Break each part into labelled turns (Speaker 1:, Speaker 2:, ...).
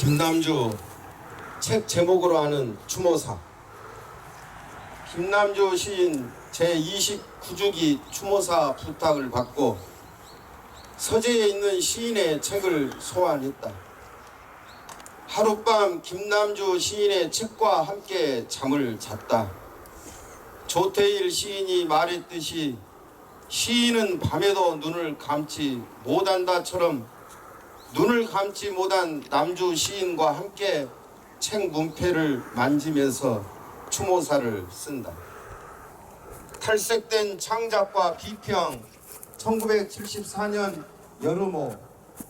Speaker 1: 김남주 책 제목으로 하는 추모사. 김남주 시인 제29주기 추모사 부탁을 받고 서재에 있는 시인의 책을 소환했다. 하룻밤 김남주 시인의 책과 함께 잠을 잤다. 조태일 시인이 말했듯이 시인은 밤에도 눈을 감지 못한다처럼 눈을 감지 못한 남주 시인과 함께 책 문패를 만지면서 추모사를 쓴다. 탈색된 창작과 비평 1974년 여름호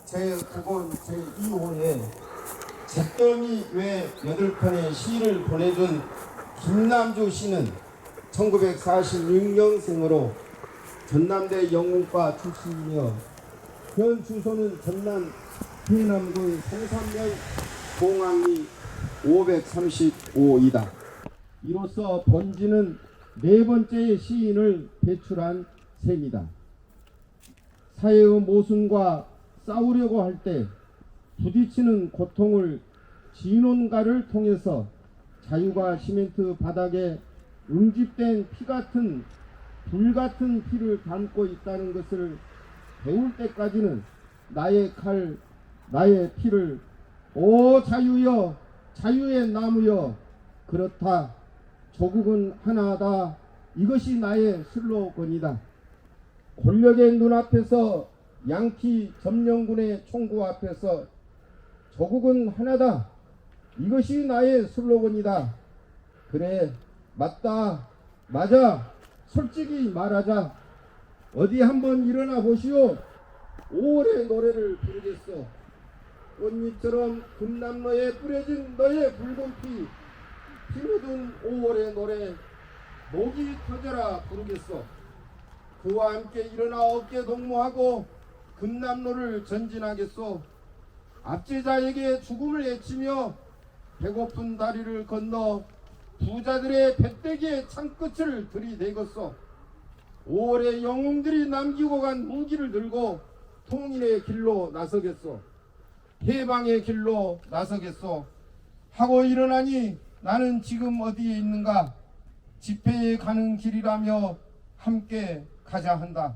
Speaker 1: 제9권 제2호에 잿더미 외 8편의 시를 보내준 김남주 씨는 1946년생으로 전남대 영문과 출신이며 현 주소는 전남 해남군 성산면 봉황리 535이다. 이로써 번지는 네 번째의 시인을 배출한 셈이다. 사회의 모순과 싸우려고 할 때 부딪히는 고통을 진원가를 통해서 자유가 시멘트 바닥에 응집된 피같은 불같은 피를 담고 있다는 것을 배울 때까지는 나의 칼, 나의 피를 오 자유여, 자유의 나무여, 그렇다, 조국은 하나다, 이것이 나의 슬로건이다. 권력의 눈앞에서 양키 점령군의 총구 앞에서 조국은 하나다, 이것이 나의 슬로건이다. 그래, 맞다, 맞아, 솔직히 말하자. 어디 한번 일어나 보시오. 5월의 노래를 부르겠소. 꽃잎처럼 금남로에 뿌려진 너의 붉은 피, 피 묻은 5월의 노래 목이 터져라 부르겠소. 그와 함께 일어나 어깨 동무하고 금남로를 전진하겠소. 압제자에게 죽음을 외치며 배고픈 다리를 건너 부자들의 배때기에 창끝을 들이대겠소. 5월의 영웅들이 남기고 간 무기를 들고 통일의 길로 나서겠소. 해방의 길로 나서겠소. 하고 일어나니 나는 지금 어디에 있는가? 집회에 가는 길이라며 함께 가자 한다.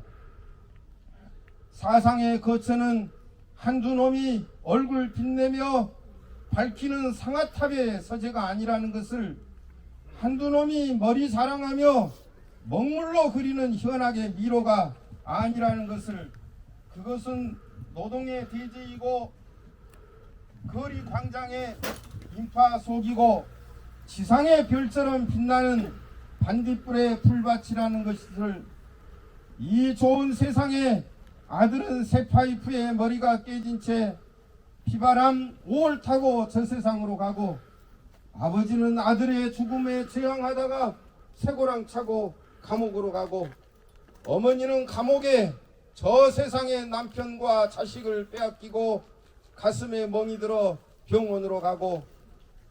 Speaker 1: 사상의 거처는 한두 놈이 얼굴 빛내며 밝히는 상아탑의 서재가 아니라는 것을, 한두 놈이 머리 자랑하며 먹물로 그리는 현악의 미로가 아니라는 것을, 그것은 노동의 대지이고 거리 광장의 인파 속이고 지상의 별처럼 빛나는 반딧불의 풀밭이라는 것을, 이 좋은 세상에 아들은 새 파이프에 머리가 깨진 채 피바람 5월 타고 저 세상으로 가고, 아버지는 아들의 죽음에 저항하다가 쇠고랑 차고 감옥으로 가고, 어머니는 감옥에 저 세상의 남편과 자식을 빼앗기고 가슴에 멍이 들어 병원으로 가고,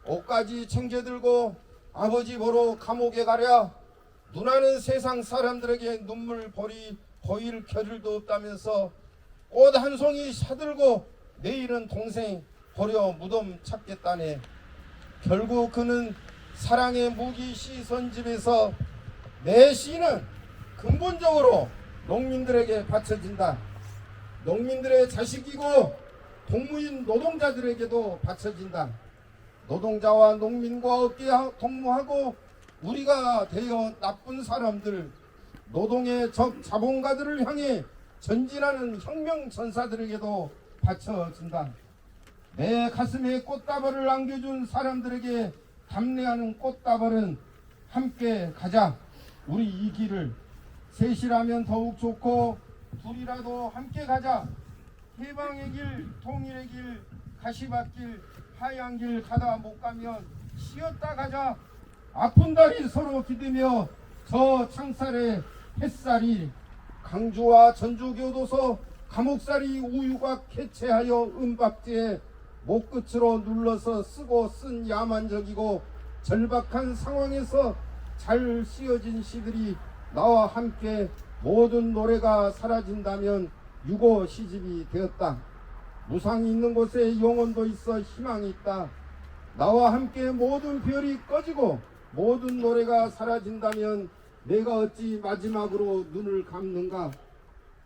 Speaker 1: 옷까지 챙겨들고 아버지 보러 감옥에 가랴 누나는 세상 사람들에게 눈물 보일 겨를도 없다면서 꽃 한 송이 사들고 내일은 동생 보려 무덤 찾겠다네. 결국 그는 사랑의 무기 시선집에서 내 시는 근본적으로 농민들에게 바쳐진다. 농민들의 자식이고 동무인 노동자들에게도 바쳐진다. 노동자와 농민과 어깨 동무하고 우리가 되어 나쁜 사람들, 노동의 적 자본가들을 향해 전진하는 혁명 전사들에게도 바쳐진다. 내 가슴에 꽃다발을 안겨준 사람들에게 담례하는 꽃다발은 함께 가자. 우리 이 길을 셋이라면 더욱 좋고 둘이라도 함께 가자. 해방의 길, 통일의 길, 가시밭길, 하얀길 가다 못 가면 쉬었다 가자. 아픈 다리 서로 기대며 저 창살의 햇살이 강주와 전주교도소 감옥살이 우유곽 해체하여 은박지에 목끝으로 눌러서 쓰고 쓴 야만적이고 절박한 상황에서 잘 씌어진 시들이 나와 함께 모든 노래가 사라진다면 유고 시집이 되었다.
Speaker 2: 무상이 있는 곳에 영혼도 있어 희망이 있다. 나와 함께 모든 별이 꺼지고 모든 노래가 사라진다면 내가 어찌 마지막으로 눈을 감는가.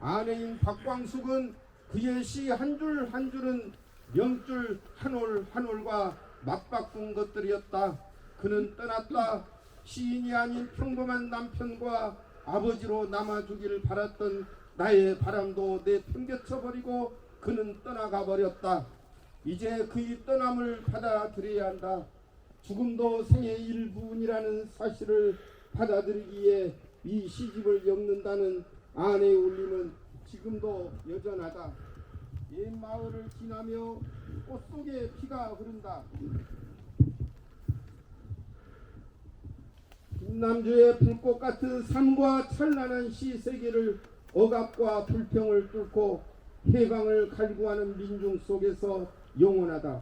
Speaker 2: 아내인 박광숙은 그의 시 한 줄 한 줄은 명줄 한 올 한 올과 맞바꾼 것들이었다. 그는 떠났다. 시인이 아닌 평범한 남편과 아버지로 남아주길 바랐던 나의 바람도 내팽개쳐 버리고 그는 떠나가 버렸다. 이제 그의 떠남을 받아들여야 한다. 죽음도 생의 일부분이라는 사실을 받아들이기에 이 시집을 엮는다는 아내의 울림은 지금도 여전하다. 옛 마을을 지나며 꽃 속에 피가 흐른다. 김남주의 불꽃 같은 삶과 찬란한 시 세계를 억압과 불평을 뚫고 해방을 갈구하는 민중 속에서 영원하다.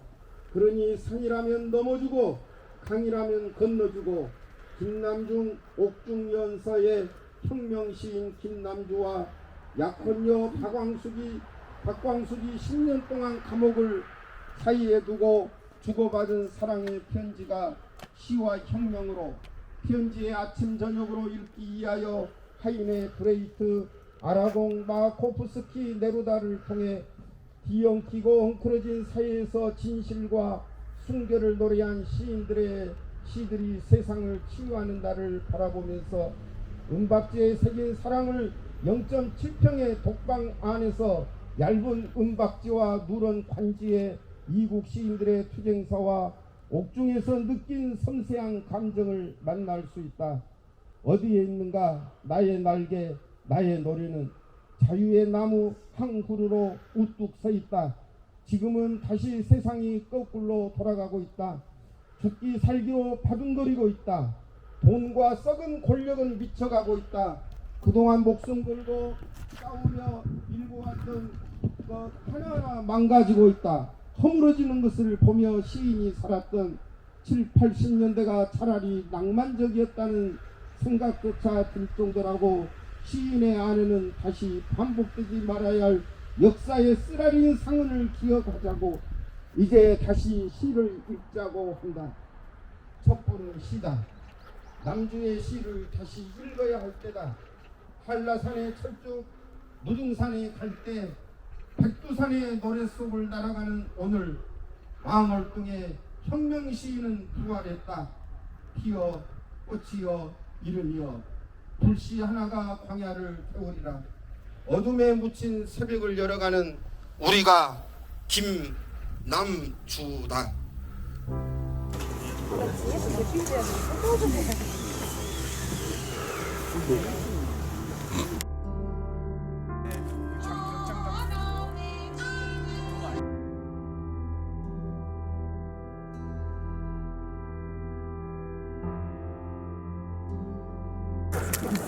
Speaker 2: 그러니 산이라면 넘어주고 강이라면 건너주고 김남중 옥중연서의 혁명시인 김남주와 약혼녀 박광숙이 10년 동안 감옥을 사이에 두고 주고받은 사랑의 편지가 시와 혁명으로 편지의 아침 저녁으로 읽기 위하여 하인의 브레이트, 아라공, 마코프스키, 네루다를 통해 뒤엉키고 엉클어진 사회에서 진실과 순결을 노래한 시인들의 시들이 세상을 치유하는 날을 바라보면서 은박지에 새긴 사랑을 0.7평의 독방 안에서 얇은 은박지와 누런 관지에 이국 시인들의 투쟁사와 옥중에서 느낀 섬세한 감정을 만날 수 있다. 어디에 있는가 나의 날개, 나의 노래는 자유의 나무 한 그루로 우뚝 서 있다. 지금은 다시 세상이 거꾸로 돌아가고 있다. 죽기 살기로 바둥거리고 있다. 돈과 썩은 권력은 미쳐가고 있다. 그동안 목숨 걸고 싸우며 일궈왔던 것 하나하나 망가지고 있다. 허물어지는 것을 보며 시인이 살았던 7, 80년대가 차라리 낭만적이었다는 생각조차 들 정도라고 시인의 아내는 다시 반복되지 말아야 할 역사의 쓰라린 상흔을 기억하자고 이제 다시 시를 읽자고 한다. 첩보는 시다. 남주의 시를 다시 읽어야 할 때다. 한라산의 철쭉, 무등산에 갈 때 백두산의 노래 속을 날아가는 오늘 망월동의 혁명 시인은 부활했다. 피어 꽃이여 이름이여 불씨 하나가 광야를 태우리라. 어둠에 묻힌 새벽을 열어가는 우리가 김남주다.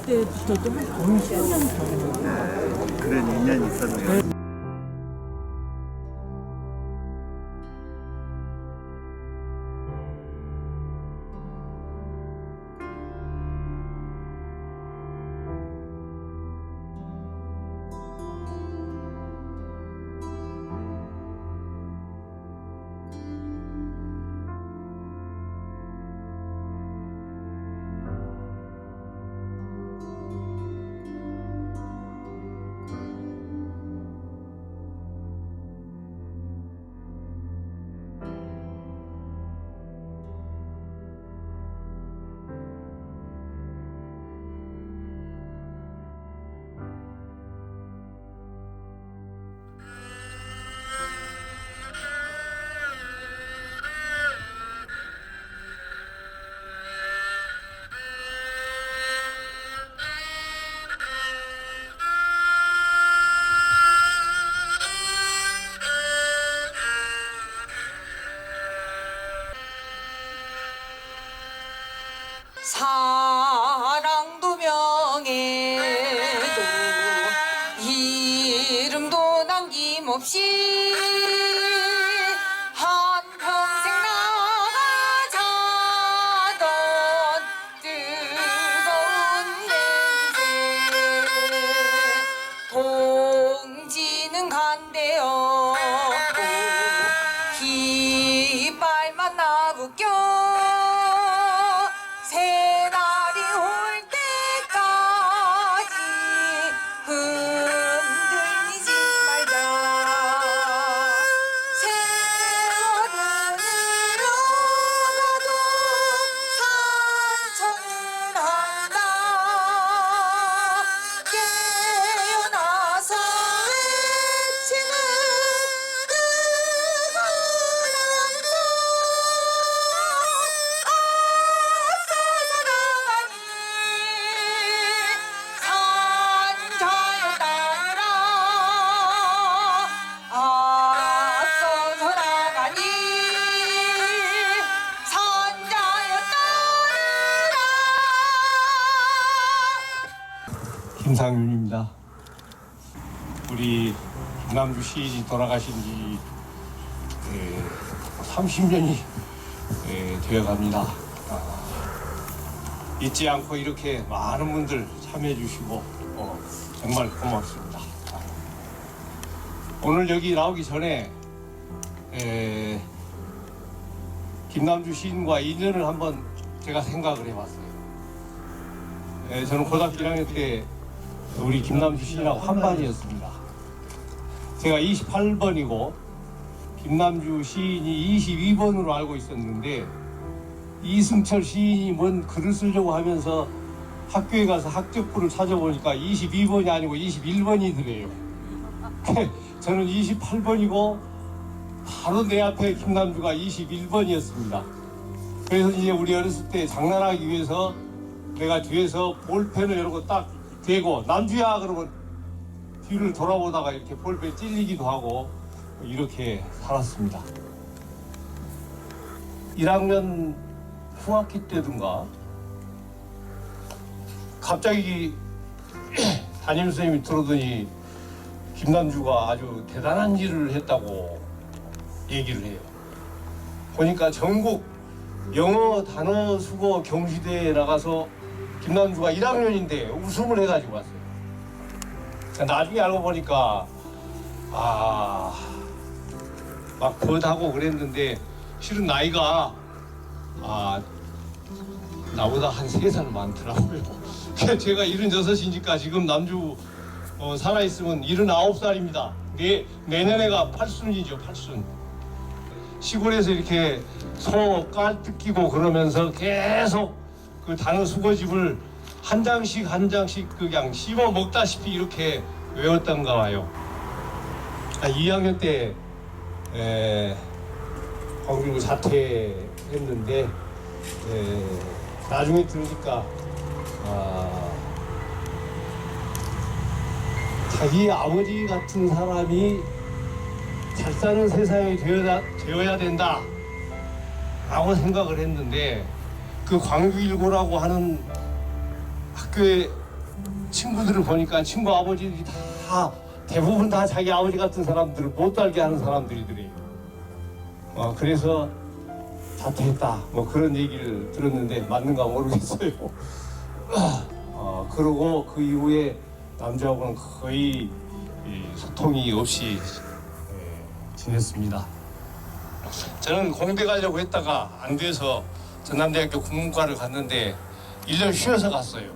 Speaker 3: 그때부터도 한 10년 전에
Speaker 4: 그런 인연이 있었네요.
Speaker 5: 사랑도 명예도 이름도 남김없이 한평생 나가자던 뜨거운 냄새 동지는 간대요
Speaker 4: 김상윤입니다. 우리 김남주 시인이 돌아가신 지 30년이 되어갑니다. 잊지 않고 이렇게 많은 분들 참여해 주시고 정말 고맙습니다. 오늘 여기 나오기 전에 김남주 시인과 인연을 한번 제가 생각을 해봤어요. 저는 고등학교 1학년 때 우리 김남주 시인하고 한 반이었습니다. 제가 28번이고 김남주 시인이 22번으로 알고 있었는데 이승철 시인이 뭔 글을 쓰려고 하면서 학교에 가서 학적부를 찾아보니까 22번이 아니고 21번이더래요. 저는 28번이고 바로 내 앞에 김남주가 21번이었습니다. 그래서 이제 우리 어렸을 때 장난하기 위해서 내가 뒤에서 볼펜을 이러고 딱 대고 남주야 그러면 뒤를 돌아보다가 이렇게 볼펜 찔리기도 하고 이렇게 살았습니다. 1학년 후학기 때든가 갑자기 담임선생님이 들어오더니 김남주가 아주 대단한 일을 했다고 얘기를 해요. 보니까 전국 영어 단어 수거 경시대회에 나가서 김남주가 1학년인데 우승을 해가지고 왔어요. 나중에 알고 보니까 막 버하고 그랬는데 실은 나이가 나보다 한 3살 많더라고요. 제가 76이니까 지금 남주 살아있으면 79살입니다. 내년에가 8순이죠, 8순. 시골에서 이렇게 소 깔 뜯기고 그러면서 계속 그 단어 수거집을 한 장씩 한 장씩 그냥 씹어 먹다시피 이렇게 외웠던가 봐요. 2학년 때 광주 자퇴했는데 나중에 들으니까 자기 아버지 같은 사람이 잘 사는 세상이 되어야 된다 라고 생각을 했는데 그 광주 1고라고 하는 학교의 친구들을 보니까 친구 아버지들이 대부분 다 자기 아버지 같은 사람들을 못 살게 하는 사람들이더래요. 그래서 자퇴했다 뭐 그런 얘기를 들었는데 맞는가 모르겠어요. 그러고 그 이후에 남자하고는 거의 소통이 없이 지냈습니다. 저는 공대 가려고 했다가 안 돼서 전남대학교 국문과를 갔는데 1년 쉬어서 갔어요.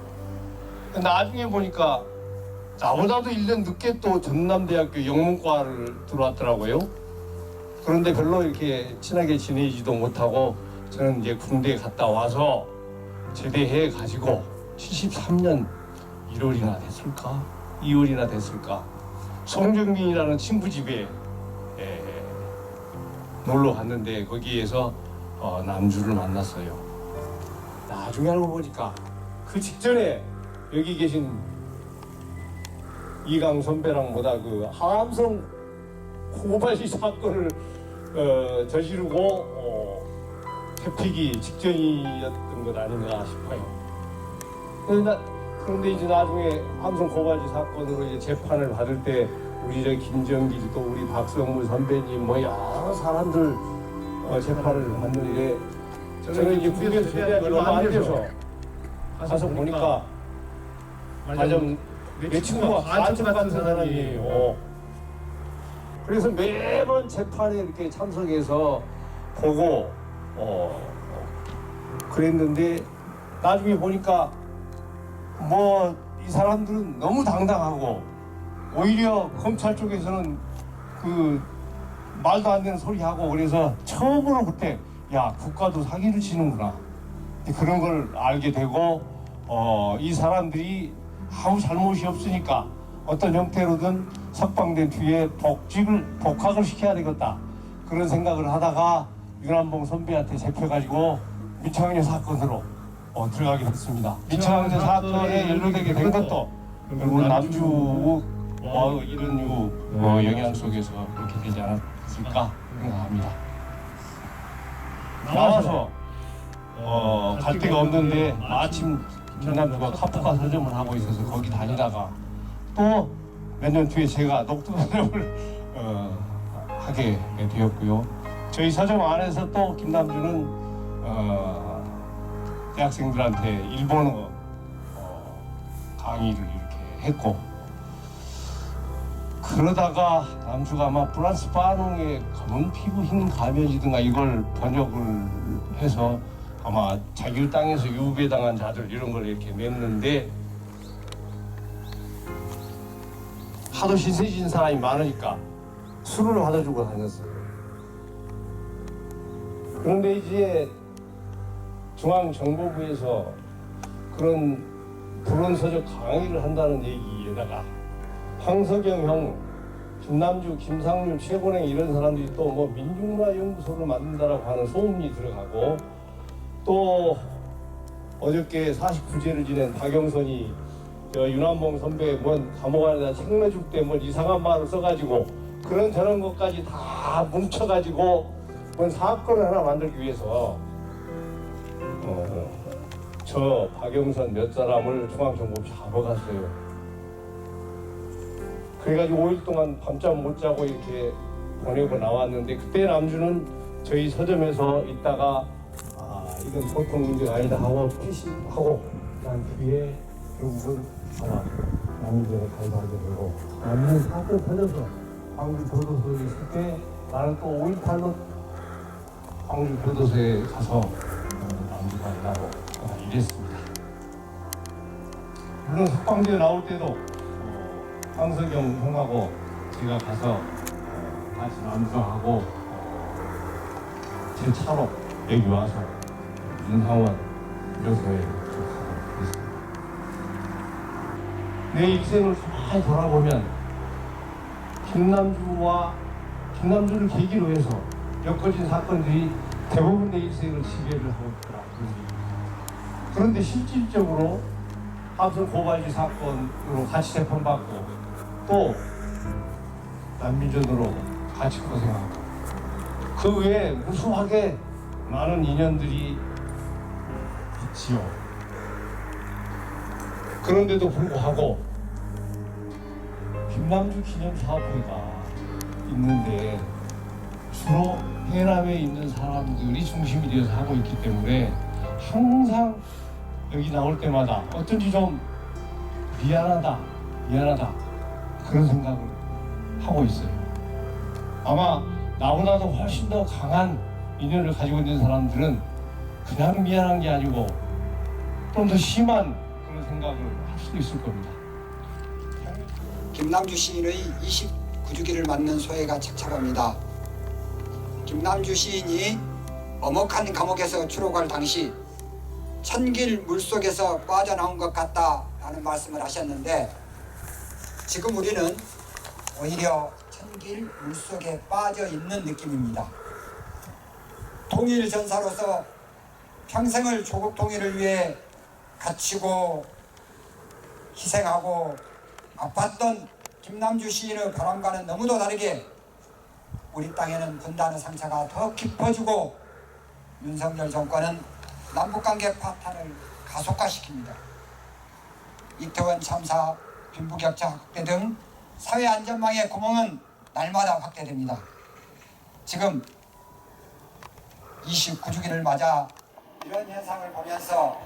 Speaker 4: 나중에 보니까 나보다도 1년 늦게 또 전남대학교 영문과를 들어왔더라고요. 그런데 별로 이렇게 친하게 지내지도 못하고 저는 이제 군대에 갔다 와서 제대해 가지고 73년 1월이나 됐을까? 2월이나 됐을까? 송정민이라는 친구 집에 놀러 갔는데 거기에서 남주를 만났어요. 나중에 알고 보니까 그 직전에 여기 계신 이강 선배랑 보다 그 하암성 고발시 사건을 저지르고 회피기 직전이었던 것 아닌가 싶어요. 그런데 이제 나중에 함성 고발시 사건으로 이제 재판을 받을 때 우리 김정길 또 우리 박성무 선배님 뭐 여러 사람들 재판을 받는데 저는 이제 군대에서 제대하기 얼마 안 돼서 가서 보니까 완전 내 친구가 한참 같은 사람이에요. 그래서 매번 재판에 이렇게 참석해서 보고 그랬는데 나중에 보니까 뭐 이 사람들은 너무 당당하고 오히려 검찰 쪽에서는 그 말도 안 되는 소리 하고 그래서 처음으로 그때 야 국가도 사기를 치는구나 그런 걸 알게 되고 이 사람들이 아무 잘못이 없으니까 어떤 형태로든 석방된 뒤에 복학을 시켜야 되겠다 그런 생각을 하다가 윤한봉 선배한테 잡혀가지고 민청학년 사건으로 들어가게 됐습니다. 민청학년 사건에 연루되게 된 것도 그리고 남주 이런 영향 속에서 그렇게 되지 않았을까 생각합니다. 나와서 갈 데가 없는데 마침 김남주가 카프카 서점을 하고 있어서 거기 다니다가 또 몇 년 뒤에 제가 녹두 서점을 하게 되었고요. 저희 서점 안에서 또 김남주는 대학생들한테 일본어 강의를 이렇게 했고, 그러다가 남주가 아마 프랑스 파농의 검은 피부 흰 가면이든가 이걸 번역을 해서 아마 자기 땅에서 유배당한 자들 이런 걸 이렇게 냈는데, 하도 신세진 사람이 많으니까 술을 받아주고 다녔어요. 그런데 이제 중앙정보부에서 그런 불온서적 강의를 한다는 얘기에다가 황석영 형, 김남주, 김상률, 최고랭 이런 사람들이 또 뭐 민중문화연구소를 만든다라고 하는 소문이 들어가고, 또 어저께 49제를 지낸 박영선이 저 윤한봉 선배 뭔 감옥 안에다 책 내줄 때 뭐 이상한 말을 써가지고 그런 저런 것까지 다 뭉쳐가지고 뭔 사건을 하나 만들기 위해서 저 박영선 몇 사람을 중앙정보부 잡아갔어요. 그래가지고 5일 동안 밤잠 못 자고 이렇게 보내고 나왔는데, 그때 남주는 저희 서점에서 있다가 이건 보통 문제가 아니다 하고 피신하고 난 뒤에 결국은 남주에 가입하게 되고, 남주는 사건 터져서 광주 교도소에 있을 때 나는 또 5.18로 광주 교도소에 가서 남주가 있다고 이랬습니다. 물론 석방되어 나올 때도 황석영 형하고 제가 가서 같이 남주하고 제 차로 여기 와서 윤상원 교도소에 가고 있습니다. 내 일생을 많이 돌아보면 김남주를 계기로 해서 엮어진 사건들이 대부분 내 일생을 지배를 하고 있더라. 그런데 실질적으로 함선 고발지 사건으로 같이 재판받고 또 난민전으로 같이 고생하고 그 외에 무수하게 많은 인연들이 있지요. 그런데도 불구하고 김남주 기념사업회가 있는데 주로 해남에 있는 사람들이 중심이 되어서 하고 있기 때문에 항상 여기 나올 때마다 어쩐지 좀 미안하다 그런 생각을 하고 있어요. 아마 나보다도 훨씬 더 강한 인연을 가지고 있는 사람들은 그냥 미안한 게 아니고 좀 더 심한 그런 생각을 할 수도 있을 겁니다.
Speaker 6: 김남주 시인의 29주기를 맞는 소회가 착착합니다. 김남주 시인이 엄혹한 감옥에서 추록할 당시 천길 물속에서 빠져나온 것 같다라는 말씀을 하셨는데, 지금 우리는 오히려 천길 물속에 빠져 있는 느낌입니다. 통일 전사로서 평생을 조국 통일을 위해 갇히고 희생하고 아팠던 김남주 시인의 바람과는 너무도 다르게 우리 땅에는 분단의 상처가 더 깊어지고 윤석열 정권은 남북관계 파탄을 가속화시킵니다. 이태원 참사, 빈부격차 확대 등 사회 안전망의 구멍은 날마다 확대됩니다. 지금 29주기를 맞아 이런 현상을 보면서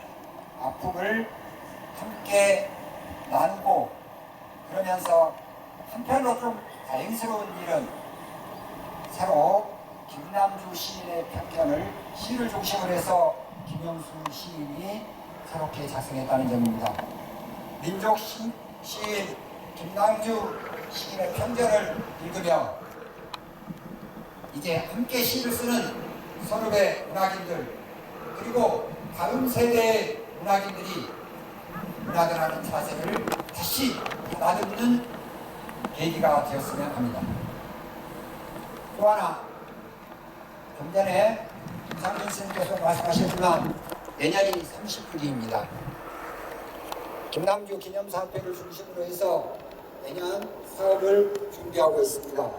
Speaker 6: 아픔을 함께 나누고, 그러면서 한편으로 좀 다행스러운 일은 새로 김남주 시인의 편견을 시를 중심으로 해서 김영수 시인이 새롭게 작성했다는 점입니다. 민족 시인 김남주 시인의 편견을 읽으며 이제 함께 시를 쓰는 선후배 문학인들, 그리고 다음 세대의 문학인들이 문학을 하는 자세를 다시 다듬는 계기가 되었으면 합니다. 또 하나, 좀 전에 김상준 선생님께서 말씀하셨지만 내년이 30주기입니다. 김남주 기념사업회를 중심으로 해서 내년 사업을 준비하고 있습니다.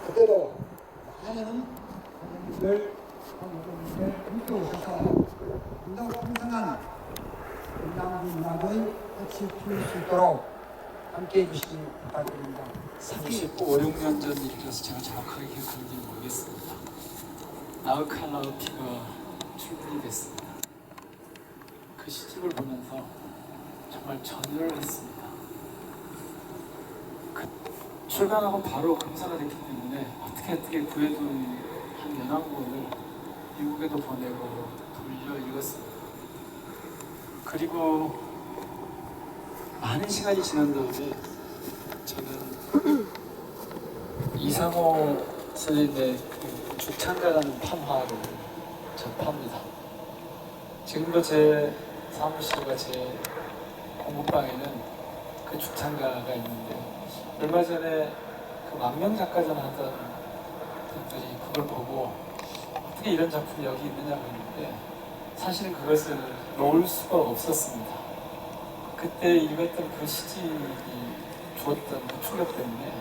Speaker 6: 그때도 많은 선생님들 함께 오셔서 분당과 풍성한 문학의 꽃이 피울 수 있도록 함께해 주시기 부탁드립니다.
Speaker 7: 35, 6년 전 일이라서 제가 정확하게 기억하는지 모르겠습니다. 나우칼라우티가 출판이 됐습니다. 그 시집을 보면서 정말 전율을 했습니다. 출간하고 바로 검사가 됐기 때문에 어떻게 구해둔 한 연합문을 미국에도 보내고 돌려 읽었습니다. 그리고 많은 시간이 지난 다음에 저는 이상호 선생님의 그 죽창가라는 판화를 접합니다. 지금도 제 사무실과 제 공부방에는 그 죽창가가 있는데 얼마 전에 그 망명 작가전 하던 분들이 그걸 보고 어떻게 이런 작품이 여기 있느냐고 했는데 사실은 그것을 놓을 수가 없었습니다. 그때 읽었던 그 시집이 주었던 그 충격 때문에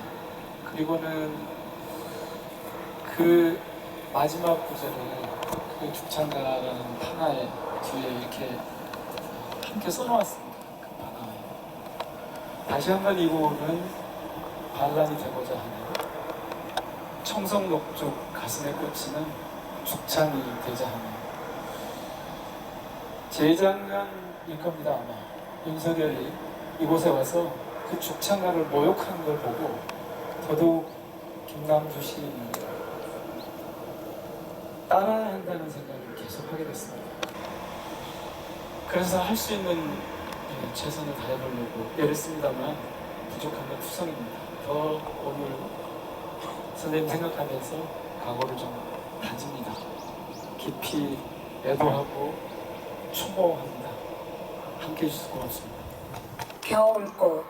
Speaker 7: 그리고는 그 마지막 구절을 그 죽창가라는 판화에 뒤에 이렇게 함께 써놓았습니다. 그 판화에 다시 한번 이 곡은 반란이 되고자 하는 청성녹죽 가슴에 꽂히는 죽창이 되자 하는 재작년일 겁니다. 아마 윤석열이 이곳에 와서 그 죽창가를 모욕하는 걸 보고 더더욱 김남주 시인을 따라야 한다는 생각을 계속 하게 됐습니다. 그래서 할 수 있는 최선을 다해보려고 애를 씁니다만 부족한 건 투성입니다. 더 오늘 선생님 생각하면서 각오를 좀 다집니다. 깊이 애도하고 추모합니다. 함께해 주셔서 고맙습니다.
Speaker 3: 겨울꽃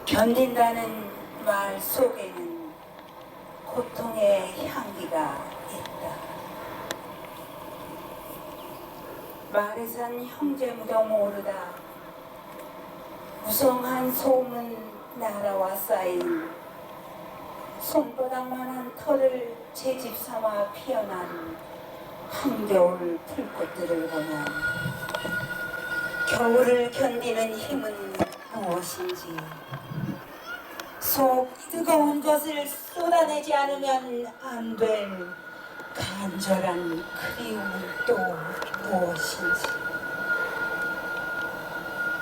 Speaker 3: 견딘다는 말 속에는 고통의 향기가 있다. 말에선 형제 무덤 오르다 무성한 소문 나라와 쌓인 손바닥만한 털을 채집 삼아 피어난 한겨울 풀꽃들을 보면 겨울을 견디는 힘은 무엇인지 속 뜨거운 것을 쏟아내지 않으면 안 될 간절한 그리움은 또 무엇인지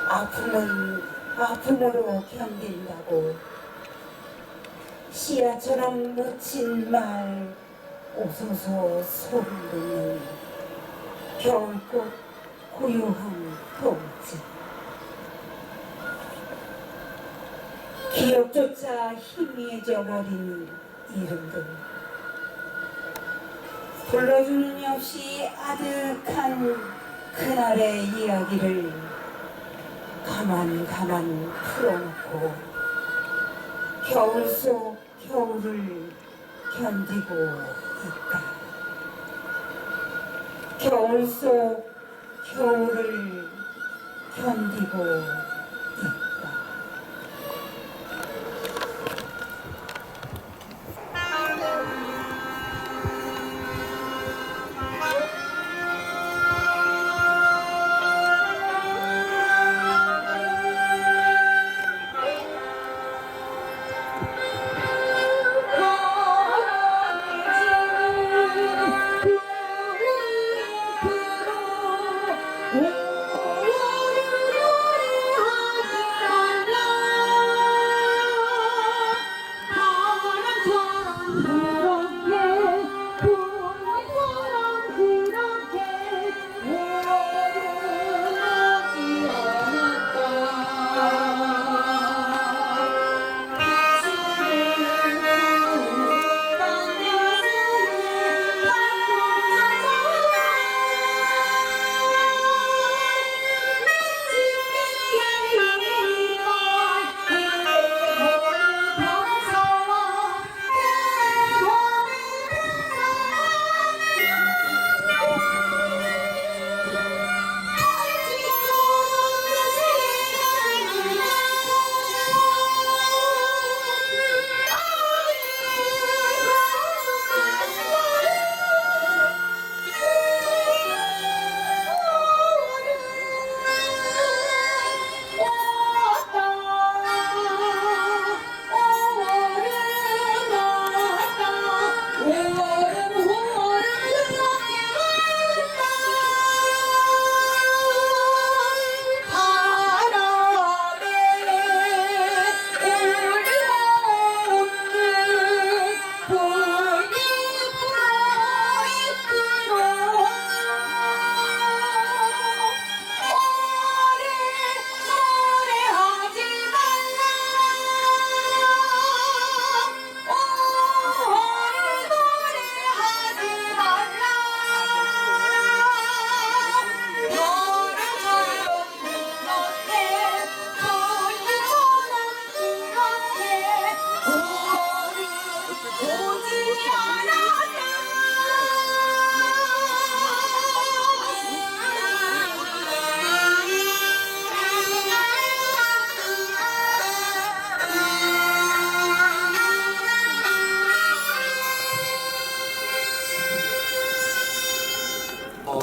Speaker 3: 아픔은 아픔으로 견딘다고 씨앗처럼 묻힌 말 오소소 소름 돋는 겨울꽃 고요한 통증 기억조차 희미해져 버린 이름들 불러주는 이 없이 아득한 그날의 이야기를 가만 풀어놓고 겨울 속 겨울을 견디고 있다. 겨울 속 겨울을 견디고 있다.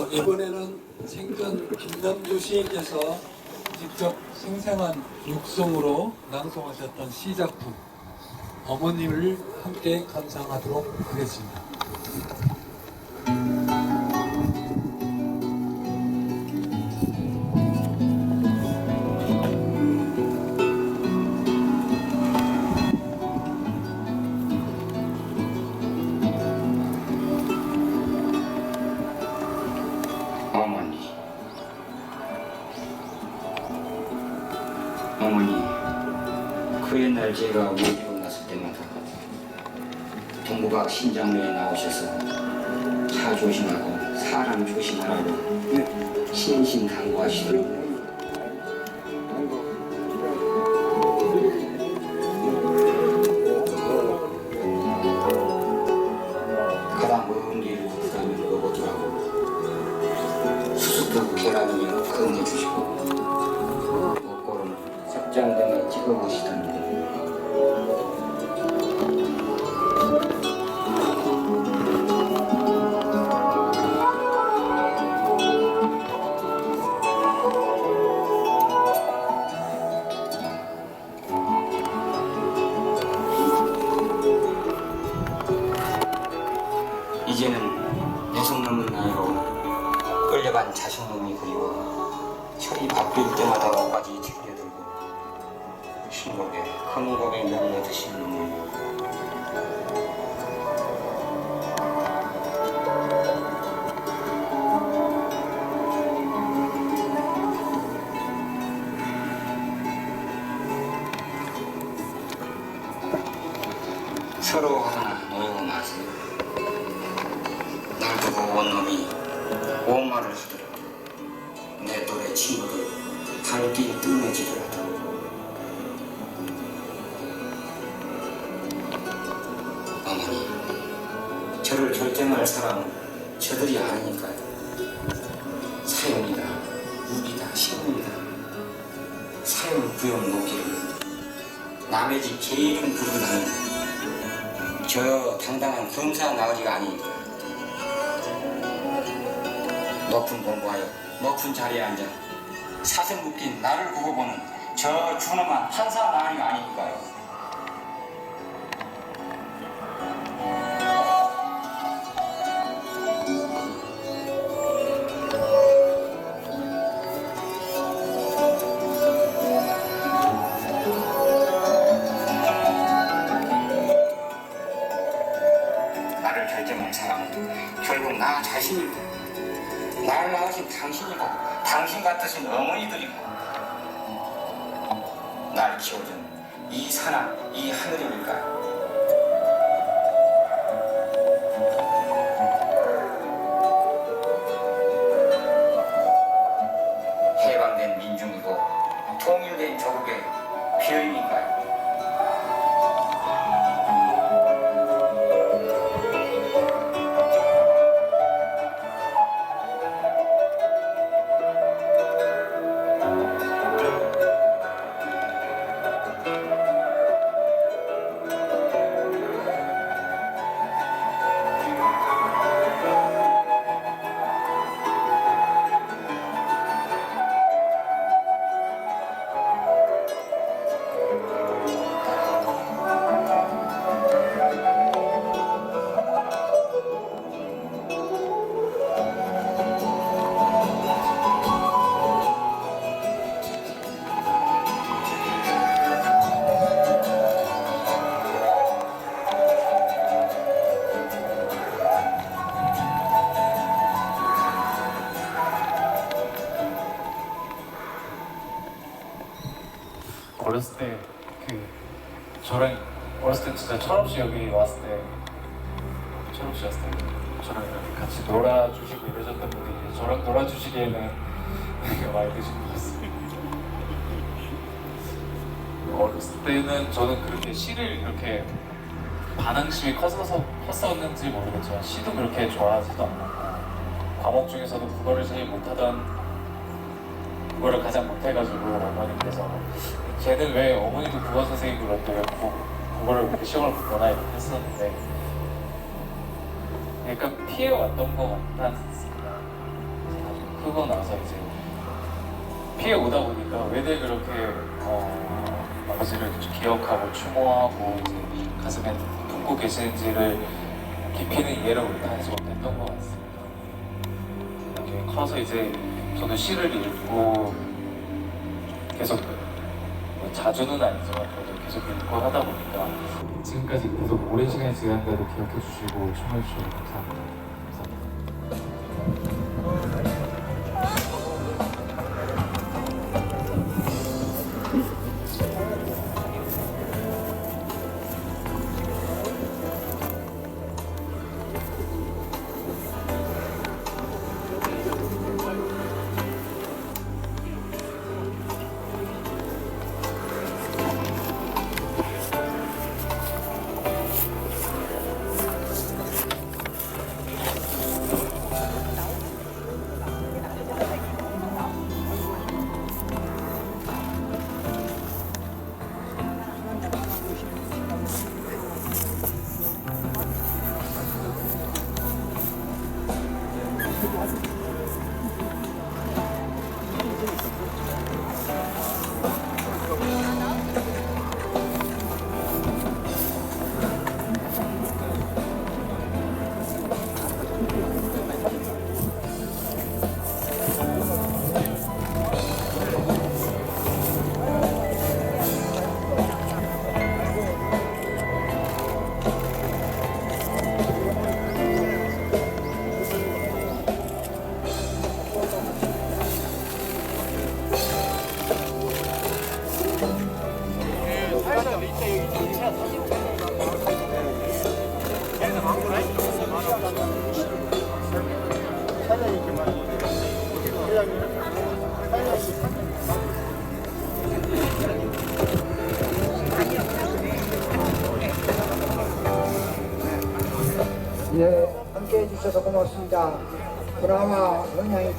Speaker 8: 이번에는 생전 김남주 시인께서 직접 생생한 육성으로 낭송하셨던 시작품 어머님을 함께 감상하도록 하겠습니다.
Speaker 9: 어머니, 그 옛날 제가 모기로 났을 때마다 동부각 신장로에 나오셔서 차 조심하고 사람 조심하라고 신신당부하시더라고요. 가다 먼 길을 걷다면 먹어두라고 수수도 계란이며 건네주시고 석장등에 찍어보시던데 이제는 여성 넘은 나이로 끌려간 자식놈이 그리워 철이 바뀔 때마다 옷까지 챙겨들고 흰고개, 큰 고개 넘어 드시는 눈물. 서로 하나 놓이고 마세요. 날 두고 온 놈이 온 말을 하더라도 내 또래 친구들 발길 뜸해지더라도 어머니, 저를 결정할 사람은 저들이 아니니까요. 사형이다, 무기다, 신문이다. 사형 구형 놓기를 남의 집 개이름 부른다는 저 당당한 검사 나으리가 아니니까. 높은 공부하여 높은 자리에 앉아 사슴 묶인 나를 보고 보는 저 준엄한 판사 나으리가 아니니까요. 나를 결정할 사람은 결국 나 자신이고 나를 낳으신 당신이고 당신 같으신 어머니들이고 날 키워준 이 산하 이 하늘이니까요. 해방된 민중이고 통일된 조국의 비어이니까요.
Speaker 7: 어렸을 때 저랑 어렸을 때 진짜 철없이 여기 왔을 때 철없이 왔을 때 저랑 이렇게 같이 놀아주시고 이러셨던 분들이 저랑 놀아주시기에는 되게 많이 드신 것 같습니다. 어렸을 때는 저는 그렇게 시를 이렇게 반항심이 컸었는지 모르겠지만 시도 그렇게 좋아하지도 않고 과목 중에서도 국어를 제일 못하던 국어를 가장 못해가지고 어머님께서 쟤는 왜 어머니도 국어 선생님 그런데 왜 국어를 그렇게 시험을 못 보나 이렇게 했었는데 약간 피해왔던 것 같았습니다. 그러고 나서 이제 피해 오다 보니까 왜들 그렇게 아버지를 기억하고 추모하고 이제 가슴에 품고 계시는지를 깊이는 이해를 못하지 못했던 것 같습니다. 나중에 커서 이제 저도 시를 읽고 계속 자주는 아니지만 그래도 계속 읽고 하다 보니까 지금까지 계속 오랜 시간이 지났는데도 기억해 주시고 춤을 주셔서 감사합니다.
Speaker 6: 예, 함께 해주셔서 고맙습니다. 드라마 영향이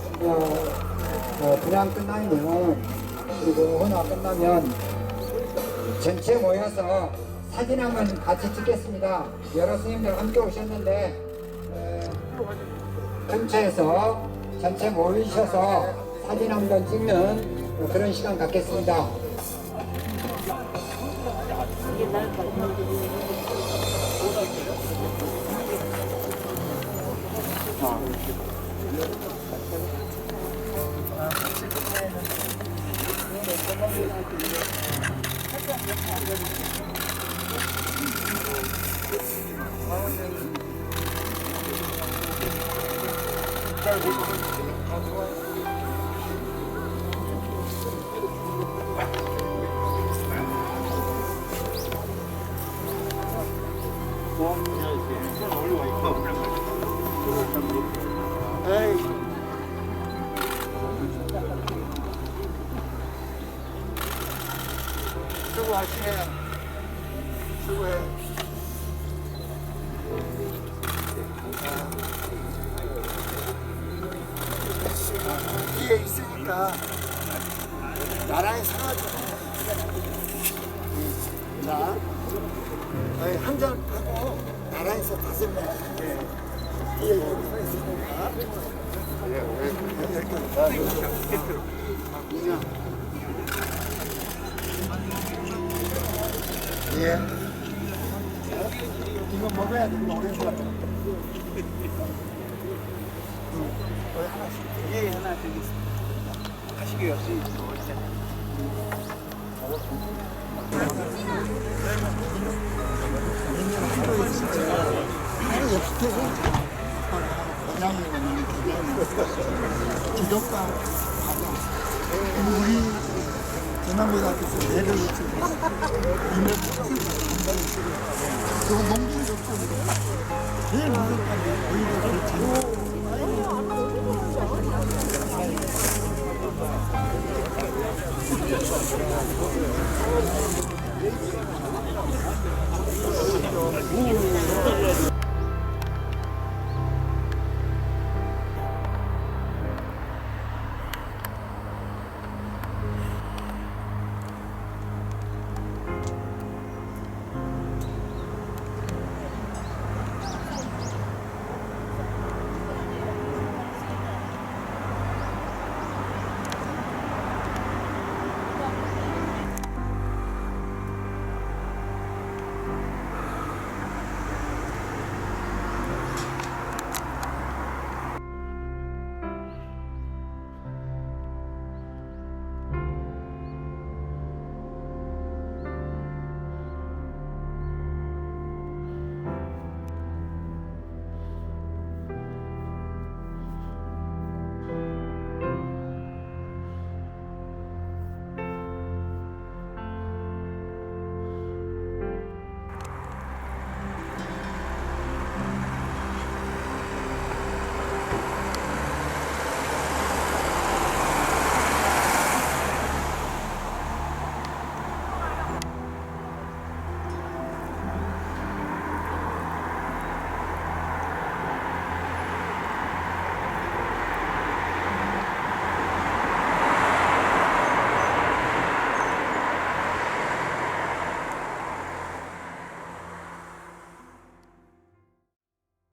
Speaker 6: 분양 끝나면 그리고 헌화 끝나면 전체 모여서 사진 한번 같이 찍겠습니다. 여러 스님들 함께 오셨는데 근처에서 전체 모이셔서 사진 한번 찍는 그런 시간 갖겠습니다.
Speaker 10: 뒤에 있으니까 나라에 사가지고 자 한잔 하고 나라에서 5명 뒤에 서 있으니까 예. 이거 먹어야 돼. 이거 오래 좋아. 하나씩. 예, 하나 드리겠습니다. 하시기 없이 오시잖아요. 기독과 가정 우리 전남고등학교에서 예를 그리고 농민족들이 제일 무섭다는 게 오히려 그